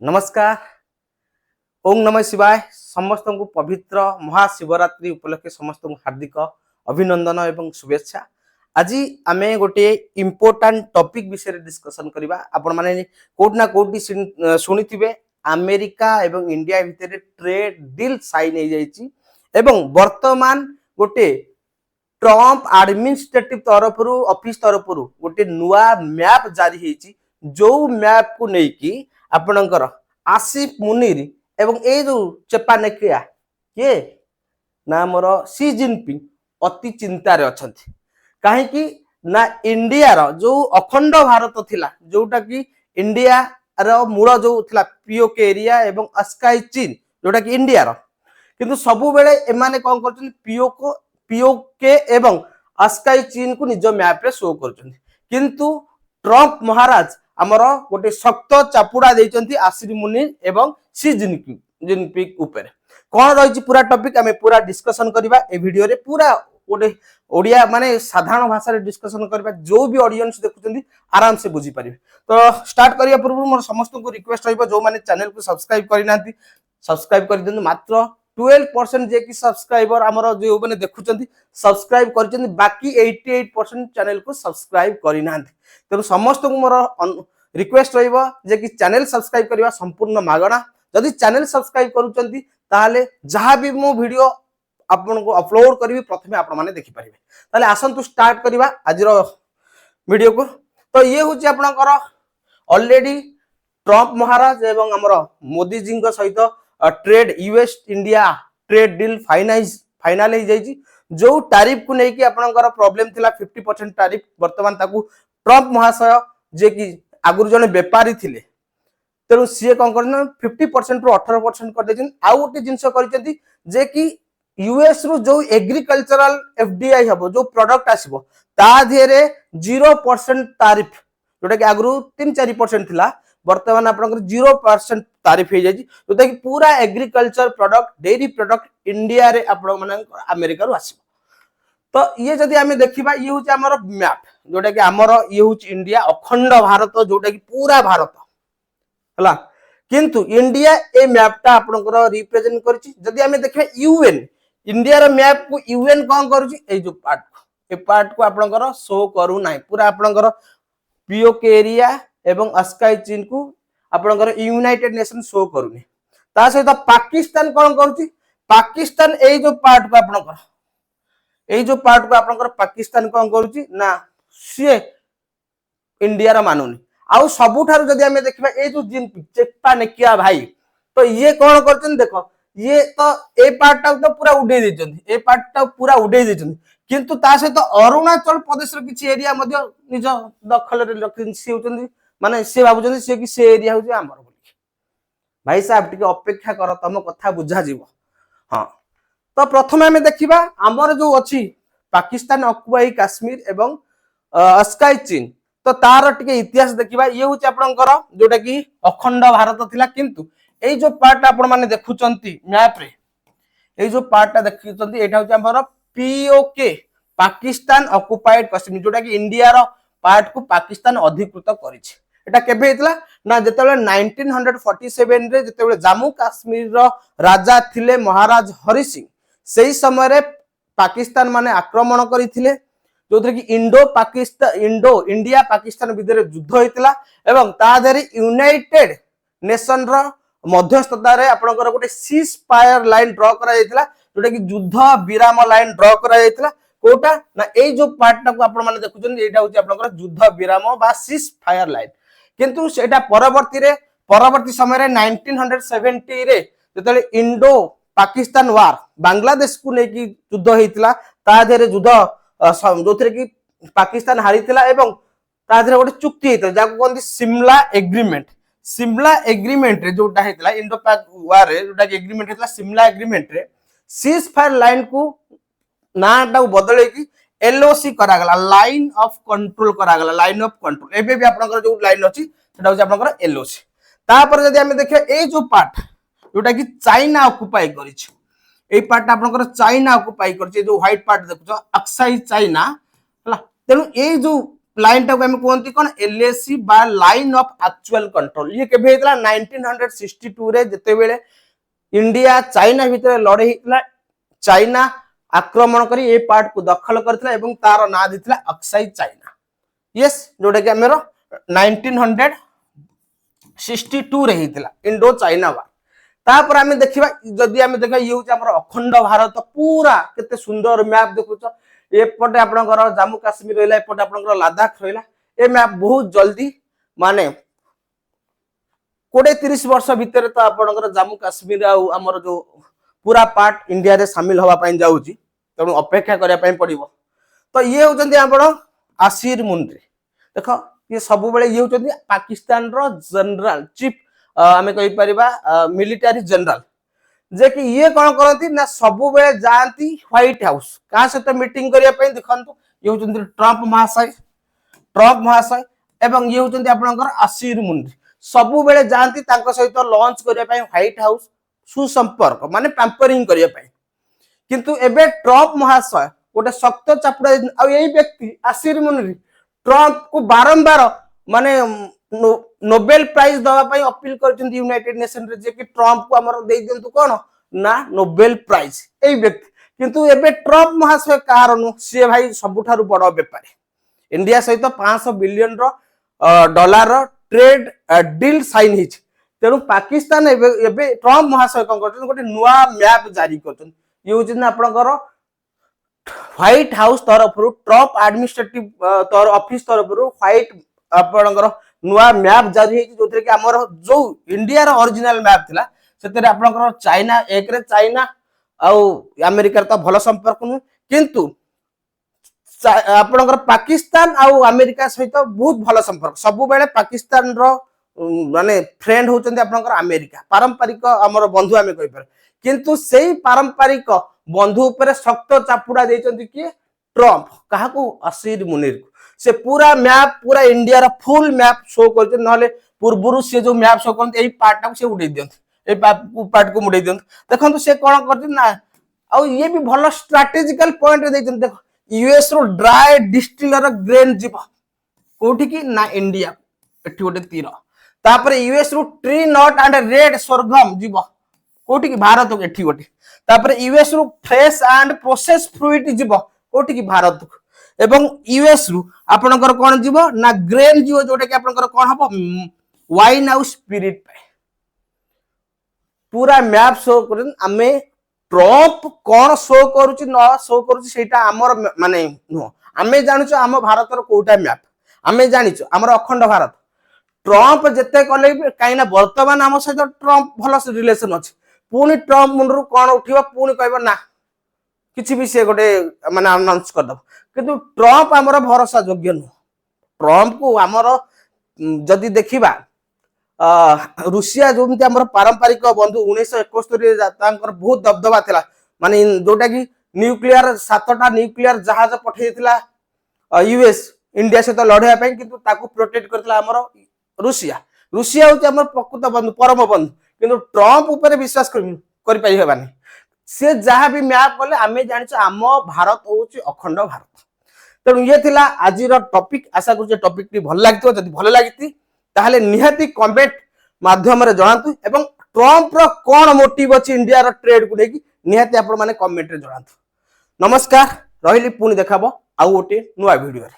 नमस्कार। ओम नमः शिवाय। समस्त को पवित्र महाशिवरात्रि उपलक्षे समस्त को हार्दिक अभिनंदन एवं शुभेच्छा। आज आम गोटे इम्पोर्टाट टॉपिक विषय डिस्कशन करबा। आपण माने कोट ना कोटी सुनी थिबे अमेरिका एवं इंडिया भितर ट्रेड डील साइन हो जाइछि एवं वर्तमान गोटे ट्रम्प एडमिनिस्ट्रेटिव तरफ ऑफिस तरफ गोटे नुआ मैप जारी होइछि जो मैप को लेकिन आपणकर आसिफ मुनिर एवं ए जो चेपानेकिया किए ना मोर सी जिनपिंग अति चिंतार अछंती कहीं ना इंडिया रो जो अखंड भारत थिला जोटा कि इंडिया रो मूल जो थिला पीओके एरिया एवं अस्काई चीन जोटा कि इंडिया रो किंतु सबु बेले एमाने कोन करछन पीओके एवं अस्काई चीन को निज मैप रे शो करछन किंतु ट्रम्प महाराज आमर गोटे शक्त चापुड़ा देइचंती आसिफ मुनिर एवं सी जिनपिंग ऊपर कौन रही पूरा टॉपिक आम पूरा डिस्कशन करबा ए वीडियो रे पूरा गोटे ओडिया माने साधारण भाषा रे डिस्कशन करबा जो भी ऑडियंस देखुचंती आराम से बुझी पारिबे। तो स्टार्ट करिया पूर्व मोर समस्त को रिक्वेस्ट रहइबो जो माने चैनल को सब्सक्राइब करि नांती सब्सक्राइब कर दिनु। मात्र 12% जे कि सब्सक्राइबर हमर जो माने देखुचंती सब्सक्राइब करचंती बाकी 88% चैनल को सब्सक्राइब करि नांती। तेनु समस्त को मोर रिक्वेस्ट रहइबो जे कि चैनल सब्सक्राइब करबा संपूर्ण मागणा। जदि चैनल सब्सक्राइब करूचंती ताले जहां भी मो वीडियो आपन को अपलोड करबी प्रथमे आपण माने देखि परिबे। ताले आसंतु स्टार्ट करबा आज रो वीडियो को। तो ये होची आपनकर ऑलरेडी ट्रम्प महाराज एवं हमर मोदी जी को सहित trade US India trade deal final हो जाइछि जो टैरिफ को लेकिन आपनकर प्रॉब्लम थिला 50% टैरिफ वर्तमान ताकू ट्रम्प महाशय जे कि आगुर जने व्यापारी थिले तेणु सी कौन कर 50% रु 18% कर देछन। आउ गोटे जिंस करिसेंती जे कि यूएस रु जो एग्रीकल्चरल एफडीआई हबो जो प्रोडक्ट आसीबो ता धेरे 0% टैरिफ जोटा कि आगुर 3-4% थिला वर्तमान आपनकर 0% टैरिफ हो जाइछि जोटा कि पूरा agriculture product dairy product India रे आपण माने अमेरिका रु आसीबो। तो ये जदि आमे देखिबा ये होची हमर मैप जोटा कि हमर ये होची इंडिया अखंड भारत जोटा कि पूरा भारत हला किंतु इंडिया ए मैपटा आपनकर रिप्रेजेंट करछि। जदि आमे देखबे यूएन इंडिया रो मैप को यूएन कोन करछि ए जो पार्ट को आपनकर शो करू नाही पूरा आपनकर पीओके एरिया एवं अस्काई चीन को आपनकर यूनाइटेड नेशन शो करूनी। ता सहित पाकिस्तान कोन करछि पाकिस्तान ए जो पार्ट को आपनकर पाकिस्तान कोन करछि ना से इंडिया रो मानुनी। आउ सबुठारु जदि हमें देखबा ए जो जिनपिंग चेपानेकिया भाई तो ये कौन करछन देखो ये तो ए पार्ट टा तो पूरा उडे देछन किंतु ता सहित अरुणाचल प्रदेश रो किछि एरिया मध्ये निज दखल रे रखिन सी होचंदी माने से भाबुचंदी से कि से एरिया होचे हमर बोली। भाई साहब टिके अपेक्षा कर तम कथा बुझा जीवो। हां तो प्रथम हमें देखिबा हमर जो अछि पाकिस्तान ऑक्युपाई कश्मीर एवं अस्काई चीन तो तार टिके इतिहास देखिबा ये होची आपनकर जोटा कि अखंड भारत थिला किंतु ए जो पार्ट आपण माने देखुचंती मैप रे ए जो पार्ट ता देखुचंती एटा होची हमर पीओके पाकिस्तान ऑक्युपाइड कश्मीर जोटा कि इंडिया रो पार्ट को पाकिस्तान अधिकृत करिछि। एटा केबे हेतला ना जेतेबेले 1947 रे जेतेबेले जम्मू कश्मीर रो राजा थिले महाराज हरि सिंह सेही समय रे पाकिस्तान माने आक्रमण करिथिले जो कि इंडो इंडिया पाकिस्तान विधर युद्ध होइतिला एवं ता देरी यूनाइटेड नेशन रो मध्यस्थता रे आपनकर गोटे सीज फायर लाइन ड्रॉ करा जायतिला जोटा कि युद्ध विराम लाइन ड्रॉ करा जायतिला कोटा ना ए जो पार्ट टा को आपण माने देखुचन एटा होची आपनकर युद्ध विराम बा सीज फायर लाइन किंतु सेटा परवर्ती समय रे 1970 रे जतले इंडो पाकिस्तान वार बांग्लादेश को लेकी युद्ध होइतिला ता देरे युद्ध जो कि पाकिस्तान हारीथिला एवं ताधरे गोटे चुक्ति हेतला जाको कोन सिमला एग्रीमेंट रे जोटा हेतला इंडो पाक वार रे जोटा कि एग्रीमेंट हेतला सिमला एग्रीमेंट रे सीज फायर लाइन को नाटा बदले की एलओसी करा गला लाइन ऑफ कंट्रोल एबे भी आपनकर जो लाइन अछि सेटा होछि आपनकर एलओसी। तापर जदि हमें देखे ए जो पार्ट जोटा कि चाइना ऑक्युपाई करिछि ए पार्ट आपनकर चाइना ऑक्युपाई करछि जो व्हाइट पार्ट देखुछ अक्साई चाइना हला तेनु ए जो लाइन टाक हम कहते कौन एलएसी बा लाइन ऑफ एक्चुअल कंट्रोल। ये केबे हेतला 1962 रे जते बेले इंडिया चाइना भितर लड़ाई हेतला। चाइना आक्रमण करी ए पार्ट को दखल करथिला एवं तार ना दिथिला अक्साई चाइना। यस जोटा कि हमर 1962 रे हेतला इंडो चाइना वार। तापर आमे देखिबा जदी आमे देखा ये होछ हमर अखंड भारत पूरा केते सुंदर मैप देखुछ। एपटे आपनकर जम्मू काश्मीर रहला, एपटे आपनकर लद्दाख रहला। ए मैप बहुत जल्दी माने 20-30 वर्ष भितर तो आपनकर जम्मू काश्मीर आ हमर जो पूरा पार्ट इंडिया रे शामिल होवा पई जाउची, तेणु अपेक्षा करिया पई पड़िबो। तो ये होचंदी आपण आसिर मुंड्री देखो ये सब बेले ये होचंदी पाकिस्तान रो जनरल चीफ आमे कहि परिबा मिलिटरी जनरल, जे कि ये कोन करंती ना सब बेले जांती व्हाइट हाउस का सहित मीटिंग करिया पई। देखंतु ये होचंदी ट्रम्प महाशय एवं ये होचंदी आपनकर आसिर मुंड्री सब बेले जांती तांको सहित लॉन्च करिया पई व्हाइट हाउस सुसंपर्क माने पैम्परिंग करिया पई। किंतु एबे ट्रम्प महाशय गोटे शक्त चापुड़ा आ यही व्यक्ति आसिर मुंड्री ट्रम्प को बारंबार माने नोबेल प्राइज दवा पई अपील करछन यूनाइटेड नेशन रे, जे कि ट्रम्प को हमर दे दियंतु कोन ना नोबेल प्राइज एई व्यक्ति। किंतु एबे ट्रम्प महाशय कारण से भाई सबुठारु बड़ व्यापारी इंडिया सहित 500 बिलियन रो डॉलर रो ट्रेड डील साइन हिच। तेणु पाकिस्तान एबे ट्रम्प महाशय कोन करछन गोटे नुआ मैप जारी करछन। ये होछ ना आपनकर व्हाइट हाउस तरफ ट्रम्प एडमिनिस्ट्रेटिव तर ऑफिस तरफ व्हाइट आपनकर नुआ मैप जारी है जो कि हमर जो इंडिया रो ओरिजिनल मैप थिला सेतरे आपनकर चाइना एक रे चाइना आ अमेरिका तो भलो संपर्क नु, किंतु आपनकर पाकिस्तान आ अमेरिका सहित बहुत भलो संपर्क। सब बेले पाकिस्तान रो माने फ्रेंड होचंदी आपनकर अमेरिका पारंपरिक हमर बंधु आमे कहि पर। किंतु सेही पारंपरिक बंधु ऊपर शक्त चापुड़ा देचंदी कि ट्रम्प काहा को आसिर मुनीर को। से पूरा मैप पूरा इंडिया रा फुल मैप शो करते नहले पूर्वरु से जो मैप शो करते एई पार्ट को से उडै दियंत ए पार्ट को मुडै दियंत। देखंतु से कोन करते ना आ ये भी भलो स्ट्रेटेजिकल पॉइंट देचंत। देखो यूएस रो ड्राई डिस्टिलर ग्रेन जीव कोठी की ना इंडिया एठी गोटे तीर। तापर यूएस रो tree nut and red sorghum जीव कोठी की भारत को एठी गोटे। तापर यूएस रो फ्रेश एंड प्रोसेस फ्रूट जीव कोठी की भारत को। एवं यूएस रु आपनकर कोन जीव ना ग्रेन जीव जोटे कि आपनकर कोन हबो वाइन आउ स्पिरिट पे पूरा मैप शो करन। आमे ट्रम्प कोन शो करूची न शो करूची सेटा हमर माने नो आमे जानुचो हम भारत रो कोटा मैप आमे जानिचो हमर अखंड भारत। ट्रम्प जते कले काइना वर्तमान हम सहित ट्रम्प भलो रिलेशन अछि, पुनी ट्रम्प मुंडरू कोन उठिबो पुनी कहबो ना किछि भी से गोटे माने अनाउंस कर दब। किंतु ट्रम्प हमर भरोसा योग्य नु। ट्रम्प को हमर जदी देखिबा रुसिया जोमति हमर पारंपरिक बंधु 1971 तांकर बहुत दबदबा थिला माने जोटा कि न्यूक्लियर 7टा न्यूक्लियर जहाज पठै दिथिला यूएस इंडिया से तो लढिया पई, किंतु ताकू प्रोटेक्ट करथिला हमर रुसिया। रुसिया होती हमर प्रकृत बंधु परम बंधु, किंतु ट्रम्प ऊपर विश्वास करि पाइ हेबानी। से जहाँ भी मैप कले आमे जानिछ आम भारत होउची अखंड भारत। तेणु ये थिला आजिर टॉपिक। आशा करूँ टॉपिक टी भल लागितो। जदि भल लागिति ताहले निहाती कमेंट माध्यम रे जणातु एवं ट्रम्प रो कोन मोटिव अछि इंडिया रो ट्रेड को लेकी निहाती आपण माने कमेंट रे जणातु। नमस्कार रहिली पुनी देखाबो आउ ओटे नुवा वीडियो रे।